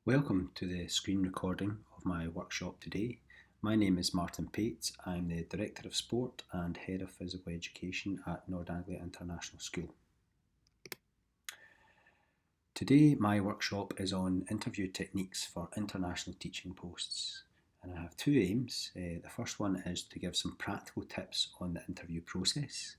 Welcome to the screen recording of my workshop today. My name is Martin Pates. I'm the Director of Sport and Head of Physical Education at Nord Anglia International School. Today my workshop is on interview techniques for international teaching posts, and I have two aims. The first one is to give some practical tips on the interview process.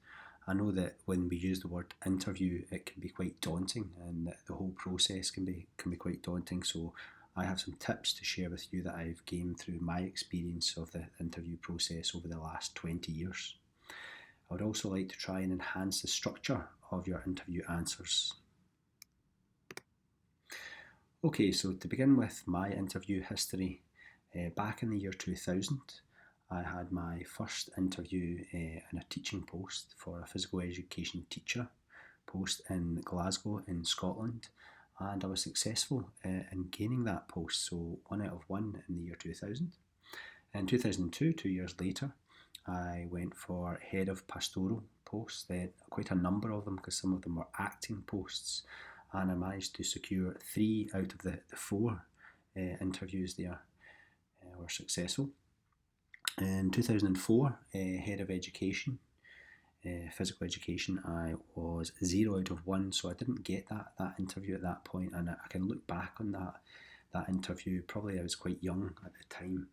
I know that when we use the word interview, it can be quite daunting, and the whole process can be quite daunting. So I have some tips to share with you that I've gained through my experience of the interview process over the last 20 years. I would also like to try and enhance the structure of your interview answers. Okay, so to begin with my interview history, back in the year 2000, I had my first interview in a teaching post for a physical education teacher post in Glasgow in Scotland, and I was successful in gaining that post, so 1 out of 1 in the year 2000. In 2002, 2 years later, I went for head of pastoral posts. They had quite a number of them because some of them were acting posts, and I managed to secure 3 out of the 4 interviews there were successful. In 2004, head of education, physical education, I was 0 out of 1, so I didn't get that interview at that point, and I can look back on that interview. Probably I was quite young at the time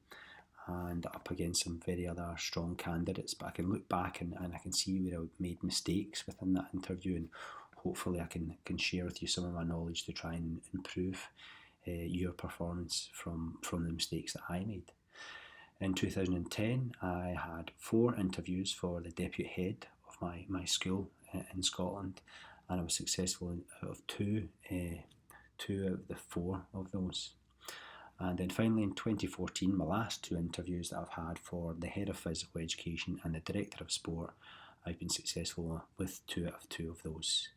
and up against some very other strong candidates, but I can look back and I can see where I made mistakes within that interview, and hopefully I can share with you some of my knowledge to try and improve your performance from the mistakes that I made. In 2010, I had 4 interviews for the deputy head of my school in Scotland, and I was successful out of 2 out of the 4 of those. And then finally in 2014, my last 2 interviews that I've had for the head of physical education and the director of sport, I've been successful with 2 out of 2 of those.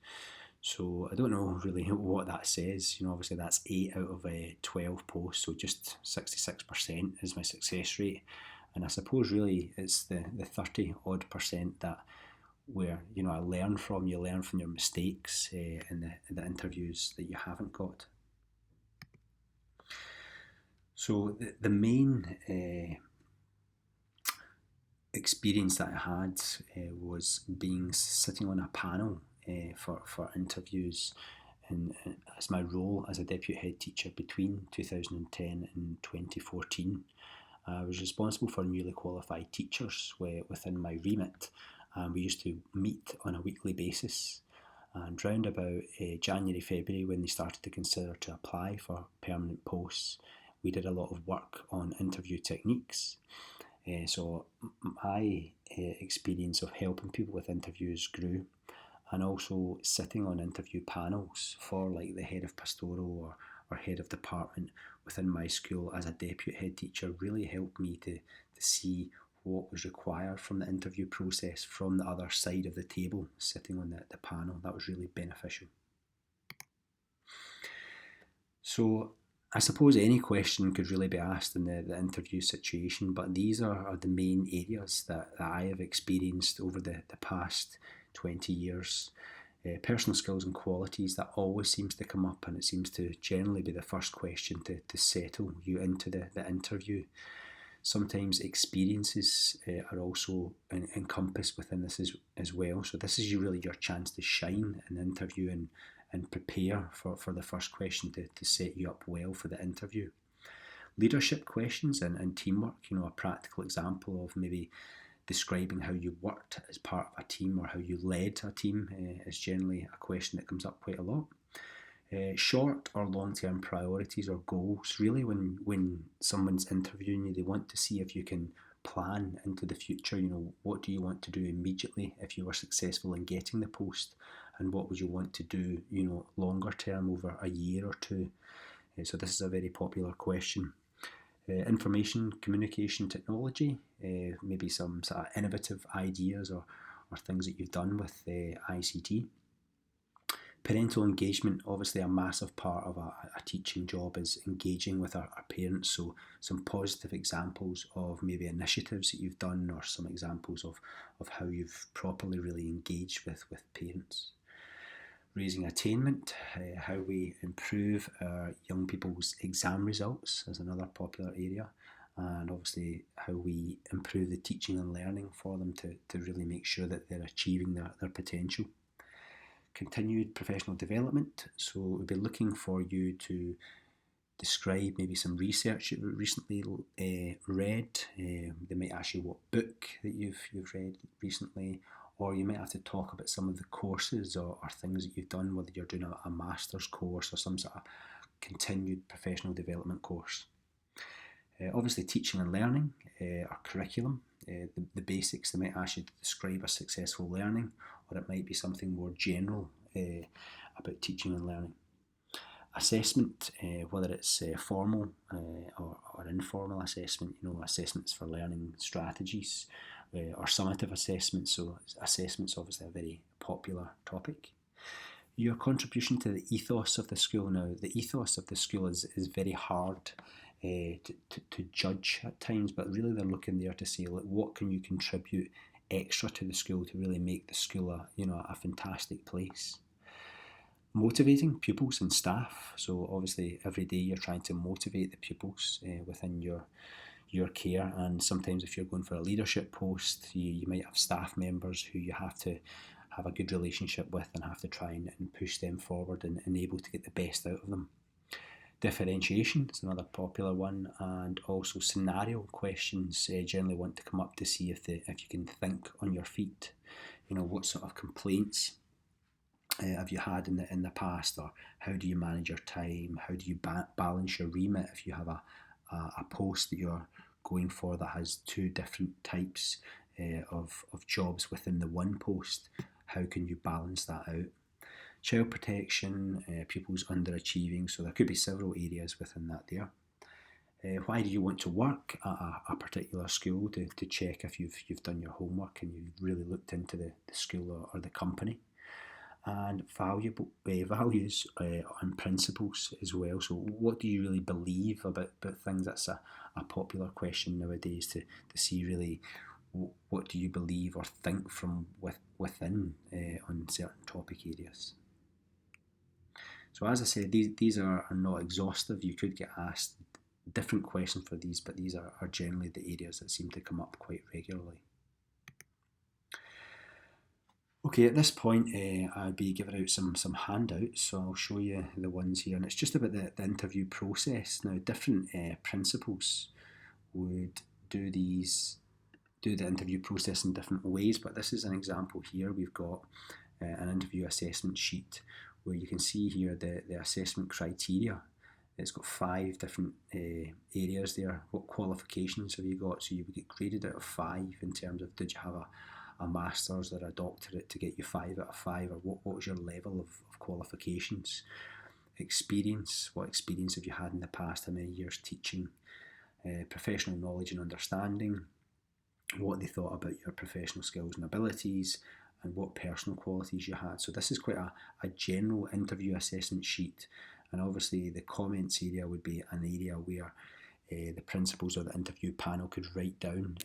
So I don't know really what that says. Obviously that's 8 out of 12 posts, so just 66% is my success rate. And I suppose really it's the 30 odd percent that where I learn from. You learn from your mistakes in the interviews that you haven't got. So the main experience that I had was sitting on a panel for interviews, and as my role as a deputy head teacher between 2010 and 2014. I was responsible for newly qualified teachers within my remit, and we used to meet on a weekly basis. And round about January, February, when they started to consider to apply for permanent posts, we did a lot of work on interview techniques. So my experience of helping people with interviews grew, and also sitting on interview panels for like the head of pastoral or head of department within my school as a deputy head teacher really helped me to see what was required from the interview process from the other side of the table, sitting on the panel. That was really beneficial. So I suppose any question could really be asked in the interview situation, but these are the main areas that I have experienced over the past 20 years. Personal skills and qualities, that always seems to come up, and it seems to generally be the first question to settle you into the interview. Sometimes experiences are also encompassed within this as well. So this is really your chance to shine in the interview and prepare for the first question to set you up well for the interview. Leadership questions and teamwork, a practical example of maybe describing how you worked as part of a team or how you led a team is generally a question that comes up quite a lot. Short or long-term priorities or goals. Really, when someone's interviewing you, they want to see if you can plan into the future. What do you want to do immediately if you were successful in getting the post, and what would you want to do, longer term, over a year or 2. So this is a very popular question. Information communication technology, maybe some sort of innovative ideas or things that you've done with ICT. Parental engagement, obviously a massive part of a teaching job is engaging with our parents, so some positive examples of maybe initiatives that you've done, or some examples of how you've properly really engaged with parents. raising attainment, how we improve our young people's exam results is another popular area, and obviously how we improve the teaching and learning for them to really make sure that they're achieving their potential. Continued professional development, so we'll be looking for you to describe maybe some research that you recently read. They might ask you what book that you've read recently, or you might have to talk about some of the courses or things that you've done, whether you're doing a master's course or some sort of continued professional development course. Obviously, teaching and learning, our curriculum, the basics. They might ask you to describe a successful learning, or it might be something more general about teaching and learning. Assessment, whether it's formal or informal assessment, assessments for learning strategies or summative assessments. So assessment's obviously a very popular topic. Your contribution to the ethos of the school. Now, the ethos of the school is very hard to judge at times, but really they're looking there to say, like, what can you contribute extra to the school to really make the school a fantastic place. Motivating pupils and staff. So obviously every day you're trying to motivate the pupils within your care, and sometimes if you're going for a leadership post, you might have staff members who you have to have a good relationship with and have to try and push them forward and able to get the best out of them. Differentiation is another popular one, and also scenario questions generally want to come up to see if you can think on your feet. What sort of complaints have you had in the past, or how do you manage your time? How do you balance your remit if you have a post that you're going for that has two different types of jobs within the one post? How can you balance that out? Child protection, pupils underachieving, so there could be several areas within that there. Why do you want to work at a particular school? To check if you've done your homework and you've really looked into the school or the company. And values and principles as well. So what do you really believe about things? That's a popular question nowadays to see really what do you believe or think from within on certain topic areas. So as I said, these are not exhaustive. You could get asked different questions for these, but these are generally the areas that seem to come up quite regularly. Okay, at this point I'll be giving out some handouts, so I'll show you the ones here, and it's just about the interview process. Now, different principals would do the interview process in different ways, but this is an example here. We've got an interview assessment sheet where you can see here the assessment criteria. It's got 5 different areas there. What qualifications have you got? So you would get graded out of 5 in terms of, did you have a master's or a doctorate to get you 5 out of 5, or what was your level of qualifications? Experience, what experience have you had in the past, how many years teaching? Professional knowledge and understanding, what they thought about your professional skills and abilities, and what personal qualities you had. So this is quite a general interview assessment sheet, and obviously the comments area would be an area where the principals or the interview panel could write down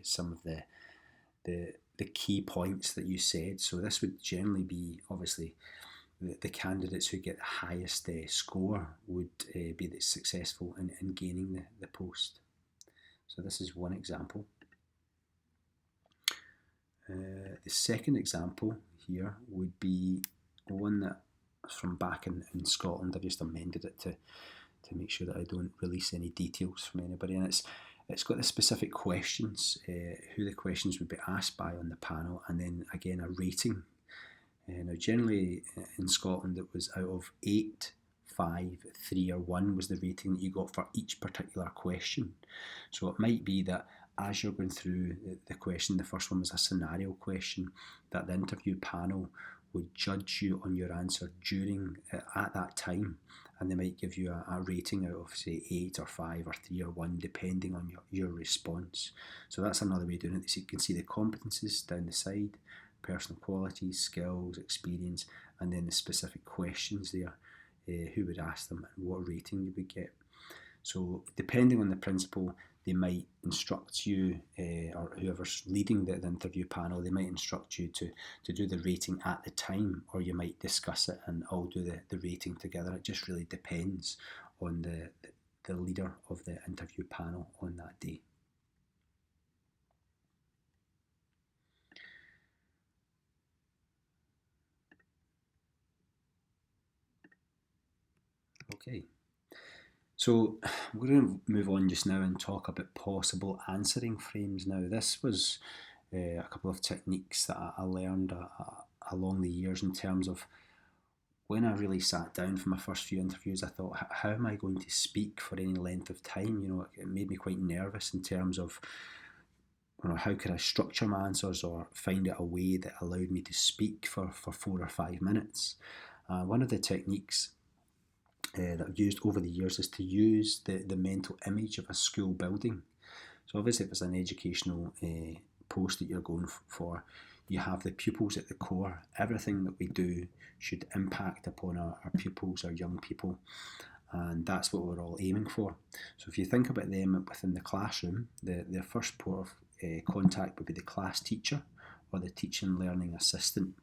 some of the key points that you said. So this would generally be, obviously, the candidates who get the highest score would be the successful in gaining the post. So this is one example. The second example here would be one that was from back in Scotland. I've just amended it to make sure that I don't release any details from anybody, and it's got the specific questions, who the questions would be asked by on the panel, and then again a rating. Now generally in Scotland it was out of 8, 5, 3 or 1 was the rating that you got for each particular question. So it might be that as you're going through the question, the first one was a scenario question, that the interview panel would judge you on your answer during at that time, and they might give you a rating out of, say, 8 or 5 or 3 or 1, depending on your response. So that's another way of doing it. So you can see the competencies down the side, personal qualities, skills, experience, and then the specific questions there, who would ask them and what rating you would get. So depending on the principal, they might instruct you, or whoever's leading the interview panel, they might instruct you to do the rating at the time, or you might discuss it and all do the rating together. It just really depends on the leader of the interview panel on that day. Okay. So we're going to move on just now and talk about possible answering frames now. This was a couple of techniques that I learned along the years in terms of when I really sat down for my first few interviews. I thought, how am I going to speak for any length of time? You know, it made me quite nervous in terms of, you know, how could I structure my answers or find out a way that allowed me to speak for 4 or 5 minutes. One of the techniques that I've used over the years is to use the mental image of a school building. So obviously if it's an educational post that you're going for, you have the pupils at the core. Everything that we do should impact upon our pupils, our young people, and that's what we're all aiming for. So if you think about them within the classroom, their first port of contact would be the class teacher or the teaching learning assistant.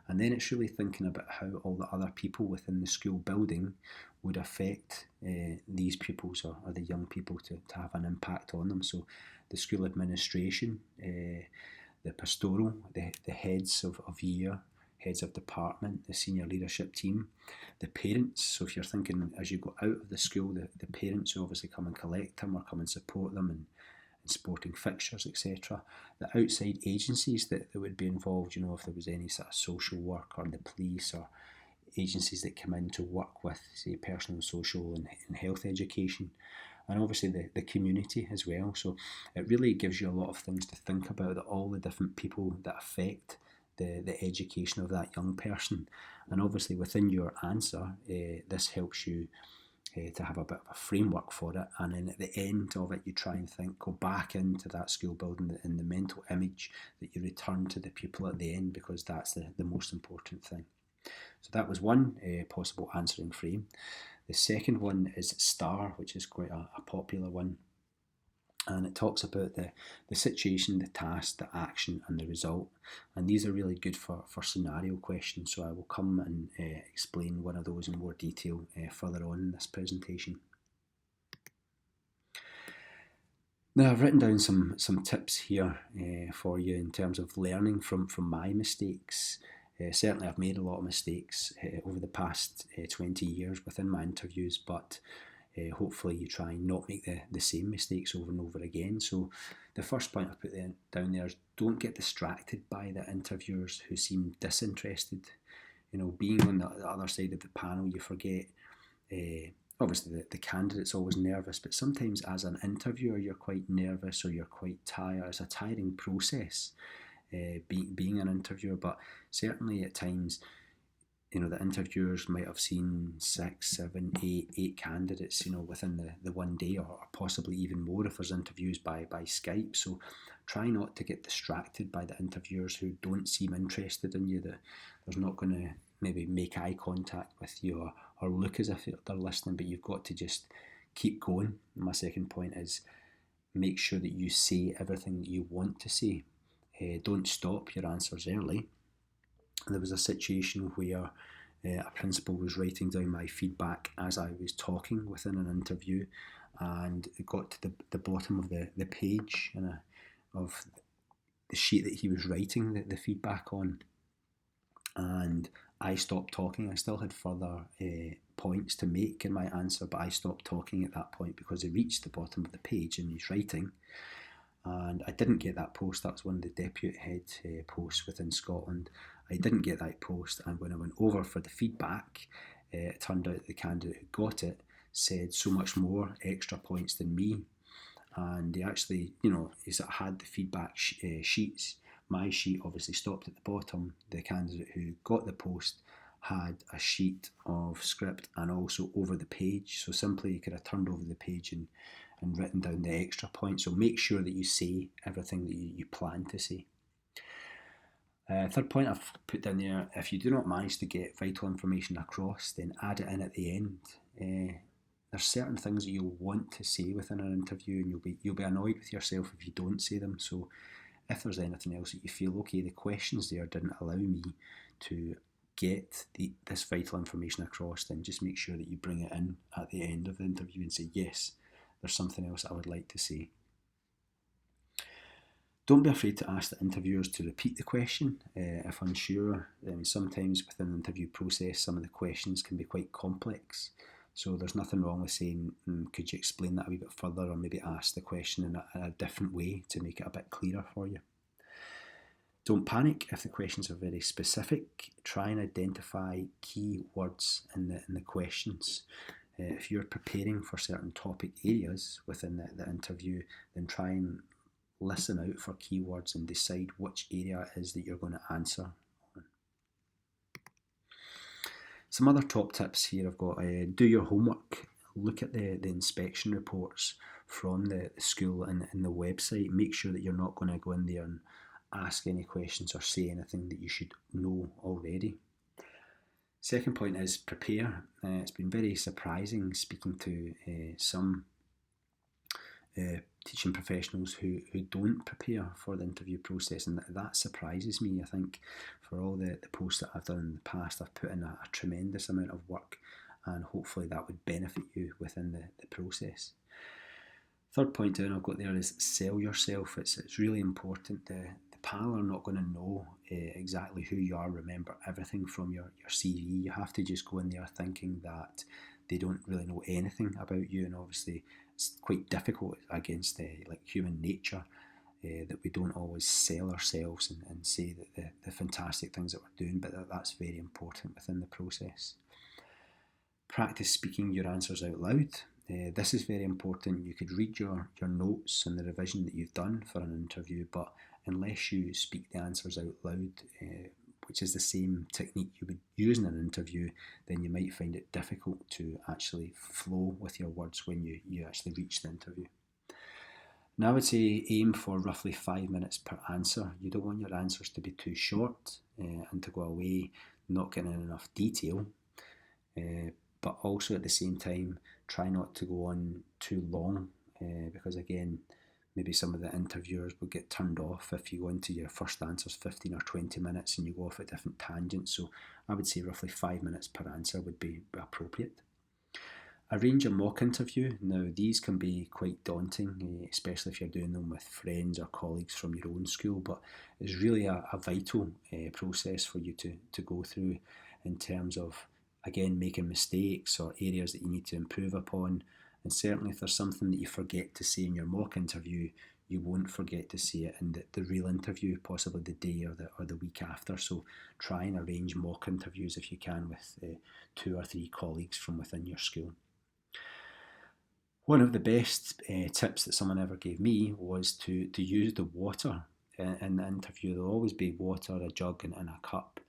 And then it's really thinking about how all the other people within the school building would affect these pupils or the young people to have an impact on them. So the school administration, the pastoral, the heads of year, heads of department, the senior leadership team, the parents. So if you're thinking as you go out of the school, the parents who obviously come and collect them or come and support them and sporting fixtures, etc. The outside agencies that would be involved, you know, if there was any sort of social work or the police or agencies that come in to work with, say, personal, social and health education, and obviously the community as well. So it really gives you a lot of things to think about, all the different people that affect the education of that young person. And obviously within your answer, this helps you to have a bit of a framework for it, and then at the end of it you try and go back into that school building in the mental image that you return to the pupil at the end, because that's the most important thing. So that was one possible answering frame. The second one is STAR, which is quite a popular one, and it talks about the situation, the task, the action and the result, and these are really good for scenario questions, so I will come and explain one of those in more detail further on in this presentation. Now I've written down some tips here for you in terms of learning from my mistakes. Certainly I've made a lot of mistakes over the past 20 years within my interviews, but hopefully you try and not make the same mistakes over and over again. So the first point I put down there is don't get distracted by the interviewers who seem disinterested. You know, being on the other side of the panel, you forget, obviously the candidate's always nervous, but sometimes as an interviewer you're quite nervous or you're quite tired. It's a tiring process being an interviewer, but certainly at times, you know, the interviewers might have seen 6, 7, 8 candidates, you know, within the one day, or possibly even more if there's interviews by Skype. So try not to get distracted by the interviewers who don't seem interested in you, that there's not going to maybe make eye contact with you or look as if they're listening, but you've got to just keep going. And my second point is make sure that you say everything that you want to say. Don't stop your answers early. There was a situation where a principal was writing down my feedback as I was talking within an interview, and it got to the bottom of the page of the sheet that he was writing the feedback on, and I stopped talking. I still had further points to make in my answer, but I stopped talking at that point because it reached the bottom of the page in his writing. And I didn't get that post. That was one of the deputy head posts within Scotland. I didn't get that post, and when I went over for the feedback, it turned out the candidate who got it said so much more extra points than me, and he actually, you know, he had the feedback sheets. My sheet obviously stopped at the bottom. The candidate who got the post had a sheet of script and also over the page, so simply you could have turned over the page and written down the extra points. So make sure that you say everything that you plan to say. Third point I've put down there, if you do not manage to get vital information across, then add it in at the end. there's certain things that you'll want to say within an interview, and you'll be annoyed with yourself if you don't say them. So if there's anything else that you feel, okay, the questions there didn't allow me to get this vital information across, then just make sure that you bring it in at the end of the interview and say, yes, there's something else I would like to say. Don't be afraid to ask the interviewers to repeat the question if unsure. Sometimes within the interview process, some of the questions can be quite complex. So there's nothing wrong with saying, could you explain that a wee bit further, or maybe ask the question in a different way to make it a bit clearer for you. Don't panic if the questions are very specific. Try and identify key words in the questions. If you're preparing for certain topic areas within the interview, then try and listen out for keywords and decide which area it is that you're going to answer on. Some other top tips here I've got. Do your homework. Look at the inspection reports from the school and the website. Make sure that you're not going to go in there and ask any questions or say anything that you should know already. Second point is prepare. It's been very surprising speaking to some teaching professionals who don't prepare for the interview process, and that surprises me. I think for all the posts that I've done in the past, I've put in a tremendous amount of work, and hopefully that would benefit you within the process. Third point down I've got there is sell yourself. It's really important. The panel are not going to know exactly who you are, remember everything from your CV. You have to just go in there thinking that they don't really know anything about you, and obviously it's quite difficult against like human nature that we don't always sell ourselves and say that the fantastic things that we're doing, but that's very important within the process. Practice speaking your answers out loud. This is very important. You could read your notes and the revision that you've done for an interview, but unless you speak the answers out loud, which is the same technique you would use in an interview, then you might find it difficult to actually flow with your words when you actually reach the interview. Now I would say aim for roughly 5 minutes per answer. You don't want your answers to be too short and to go away not getting enough detail, but also at the same time try not to go on too long because again, maybe some of the interviewers will get turned off if you go into your first answers 15 or 20 minutes and you go off at different tangents. So I would say roughly 5 minutes per answer would be appropriate. Arrange a mock interview. Now these can be quite daunting, especially if you're doing them with friends or colleagues from your own school, but it's really a vital process for you to go through in terms of, again, making mistakes or areas that you need to improve upon. And certainly if there's something that you forget to say in your mock interview, you won't forget to say it in the real interview, possibly the day or the week after. So try and arrange mock interviews if you can with 2 or 3 colleagues from within your school. One of the best tips that someone ever gave me was to use the water in the interview. There'll always be water, a jug and a cup.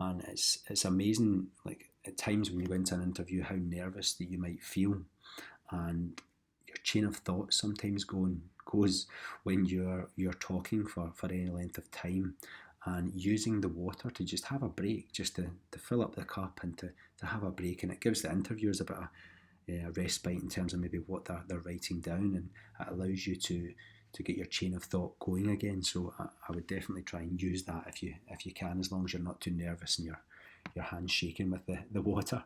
And it's amazing, like at times when you go into an interview, how nervous that you might feel. And your chain of thought sometimes goes when you're talking for any length of time, and using the water to just have a break, just to fill up the cup and to have a break, and it gives the interviewers a bit of a respite in terms of maybe what they're writing down, and it allows you to get your chain of thought going again. So I would definitely try and use that if you can, as long as you're not too nervous and your hands shaking with the water.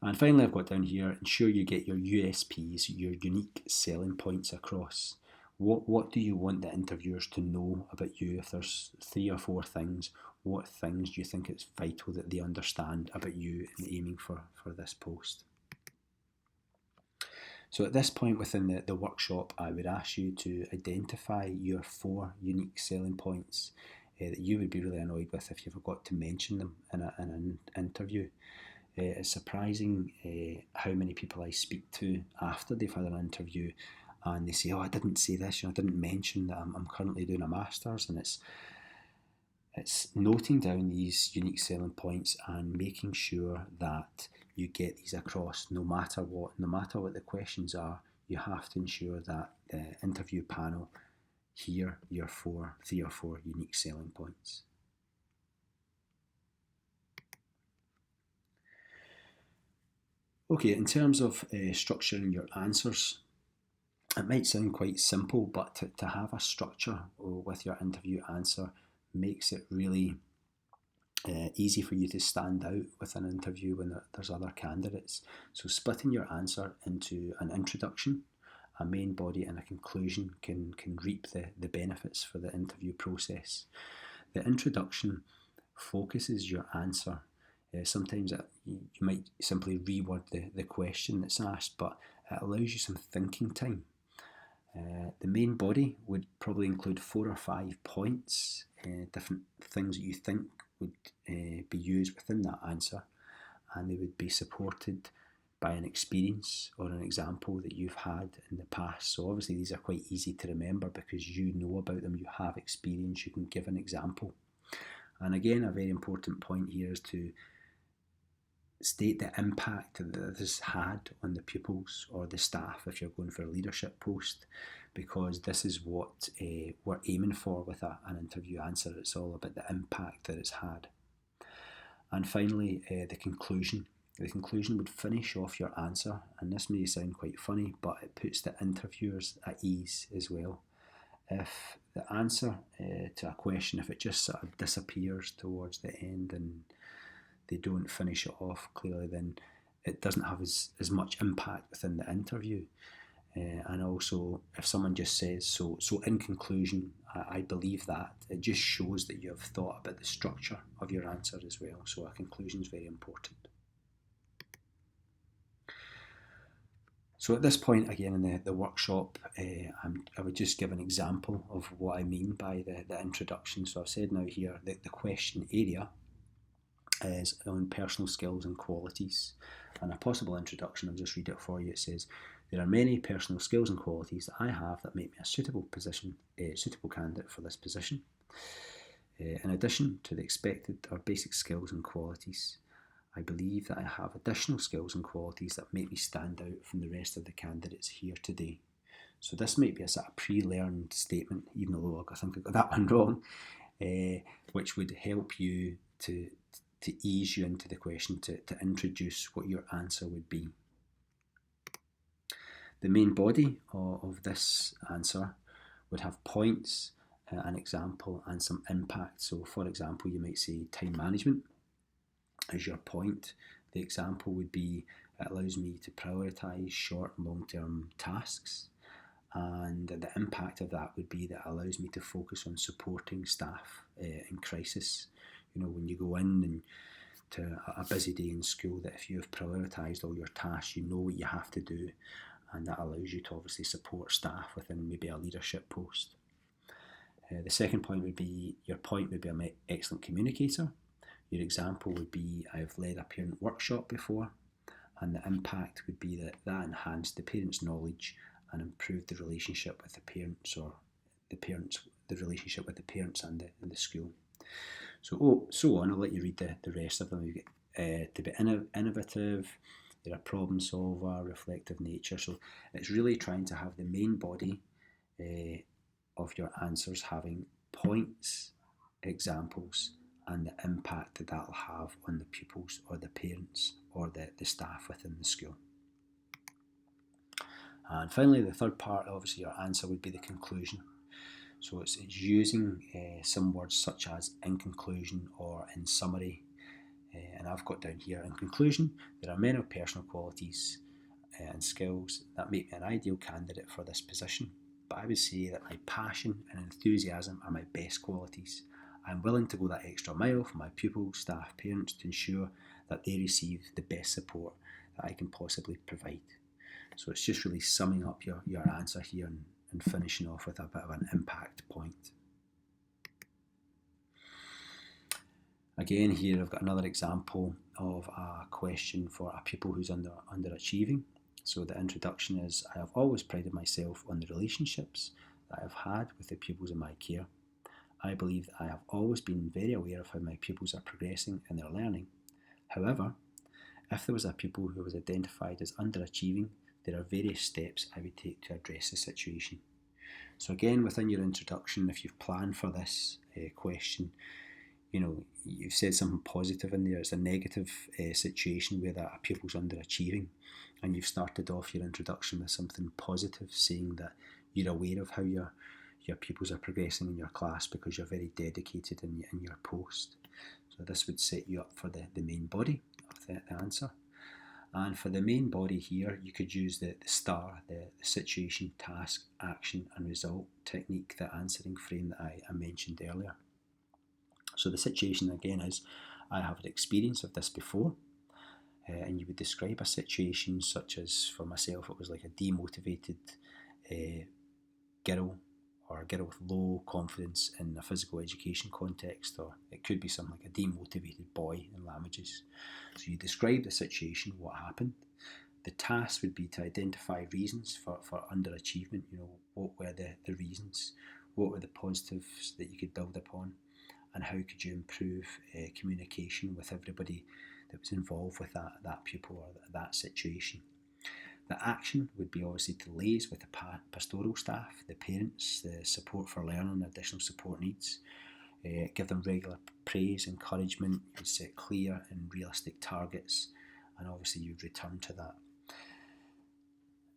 And finally, I've got down here, ensure you get your USPs, your unique selling points across. What do you want the interviewers to know about you? If there's 3 or 4 things, what things do you think it's vital that they understand about you in aiming for this post? So at this point within the workshop, I would ask you to identify your 4 unique selling points that you would be really annoyed with if you forgot to mention them in an interview. It's surprising how many people I speak to after they've had an interview and they say, oh, I didn't say this, I didn't mention that I'm currently doing a master's. And it's noting down these unique selling points and making sure that you get these across no matter what the questions are. You have to ensure that the interview panel hear your 3 or 4 unique selling points. Okay, in terms of structuring your answers, it might sound quite simple, but to have a structure with your interview answer makes it really easy for you to stand out with an interview when there's other candidates. So splitting your answer into an introduction, a main body and a conclusion can reap the benefits for the interview process. The introduction focuses your answer. Sometimes you might simply reword the question that's asked, but it allows you some thinking time. The main body would probably include 4 or 5 points, different things that you think would be used within that answer, and they would be supported by an experience or an example that you've had in the past. So obviously these are quite easy to remember because you know about them, you have experience, you can give an example. And again, a very important point here is to state the impact that this had on the pupils or the staff if you're going for a leadership post, because this is what we're aiming for with an interview answer. It's all about the impact that it's had. And finally, the conclusion. The conclusion would finish off your answer, and this may sound quite funny, but it puts the interviewers at ease as well. If the answer to a question, if it just sort of disappears towards the end and they don't finish it off clearly, then it doesn't have as much impact within the interview. And also, if someone just says, so in conclusion, I believe that, it just shows that you have thought about the structure of your answer as well. So a conclusion is very important. So at this point, again, in the workshop, I would just give an example of what I mean by the introduction. So I've said now here that the question area is on personal skills and qualities. And a possible introduction, I'll just read it for you. It says, there are many personal skills and qualities that I have that make me a suitable candidate for this position. In addition to the expected or basic skills and qualities, I believe that I have additional skills and qualities that make me stand out from the rest of the candidates here today. So this might be a sort of pre-learned statement, even though I think I got that one wrong, which would help you to ease you into the question, to introduce what your answer would be. The main body of this answer would have points, an example, and some impact. So, for example, you might say time management as your point. The example would be, it allows me to prioritise short and long-term tasks. And the impact of that would be that it allows me to focus on supporting staff in crisis. You know, when you go in and to a busy day in school, that if you have prioritised all your tasks, you know what you have to do, and that allows you to obviously support staff within maybe a leadership post. The second point would be, your point would be, I'm an excellent communicator. Your example would be, I've led a parent workshop before, and the impact would be that enhanced the parents' knowledge and improved the relationship with the parents, or the relationship with the parents and the school. So on, I'll let you read the rest of them. You get to be innovative, you're a problem solver, reflective nature. So it's really trying to have the main body of your answers having points, examples, and the impact that that'll have on the pupils or the parents or the staff within the school. And finally, the third part, obviously your answer would be the conclusion. So it's using some words such as in conclusion or in summary. And I've got down here, in conclusion, there are many personal qualities and skills that make me an ideal candidate for this position. But I would say that my passion and enthusiasm are my best qualities. I'm willing to go that extra mile for my pupils, staff, parents to ensure that they receive the best support that I can possibly provide. So it's just really summing up your answer here and finishing off with a bit of an impact point. Again, here I've got another example of a question for a pupil who's underachieving. So the introduction is, I have always prided myself on the relationships that I've had with the pupils in my care. I believe that I have always been very aware of how my pupils are progressing in their learning. However, if there was a pupil who was identified as underachieving, there are various steps I would take to address the situation. So again, within your introduction, if you've planned for this question, you've said something positive in there. It's a negative situation where that a pupil's underachieving, and you've started off your introduction with something positive, saying that you're aware of how your pupils are progressing in your class because you're very dedicated in your post. So this would set you up for the main body of the answer. And for the main body here, you could use the STAR, the situation, task, action and result technique, the answering frame that I mentioned earlier. So the situation again is, I have an experience of this before, and you would describe a situation such as, for myself, it was like a demotivated girl, or a girl with low confidence in a physical education context, or it could be something like a demotivated boy in languages. So you describe the situation, what happened. The task would be to identify reasons for underachievement. What were the reasons? What were the positives that you could build upon? And how could you improve communication with everybody that was involved with that pupil or that situation? The action would be obviously to liaise with the pastoral staff, the parents, the support for learning, additional support needs, give them regular praise, encouragement, you'd set clear and realistic targets, and obviously you'd return to that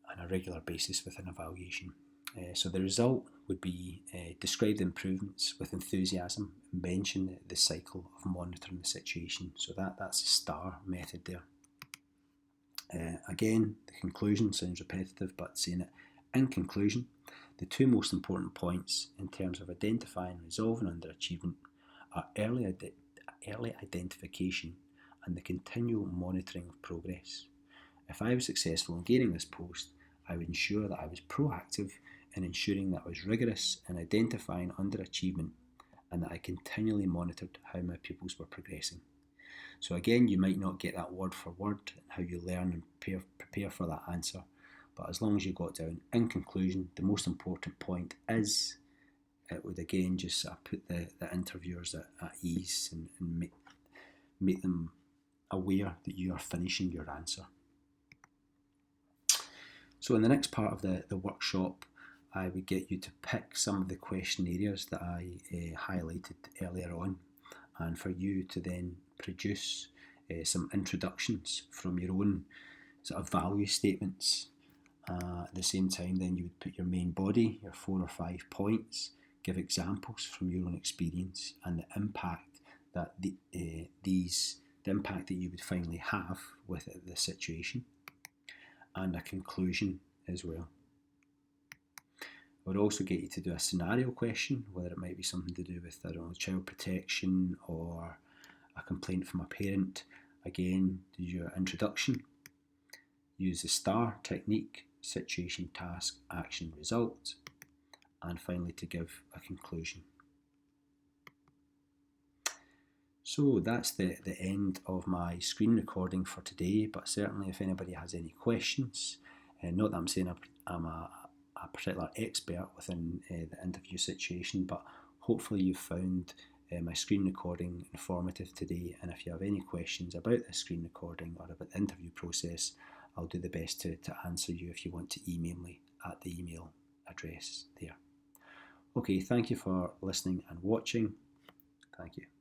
on a regular basis with an evaluation. So the result would be describe the improvements with enthusiasm, mention the cycle of monitoring the situation. So that's the STAR method there. Again, the conclusion sounds repetitive, but saying it. In conclusion, the two most important points in terms of identifying and resolving underachievement are early identification and the continual monitoring of progress. If I was successful in gaining this post, I would ensure that I was proactive in ensuring that I was rigorous in identifying underachievement and that I continually monitored how my pupils were progressing. So again, you might not get that word for word in how you learn and prepare for that answer, but as long as you got down, in conclusion, the most important point is, it would again just put the interviewers at ease and make them aware that you are finishing your answer. So in the next part of the workshop, I would get you to pick some of the question areas that I highlighted earlier on, and for you to then produce some introductions from your own sort of value statements. At the same time, then you would put your main body, your 4 or 5 points, give examples from your own experience and the impact that the impact that you would finally have with the situation, and a conclusion as well. I would also get you to do a scenario question, whether it might be something to do with, I don't know, child protection or a complaint from a parent. Again, do your introduction, use the STAR technique, situation, task, action, result, and finally to give a conclusion. So that's the end of my screen recording for today, but certainly if anybody has any questions, not that I'm saying I'm a particular expert within the interview situation, but hopefully you've found my screen recording informative today, and if you have any questions about the screen recording or about the interview process, I'll do the best to answer you if you want to email me at the email address there. Okay, thank you for listening and watching. Thank you.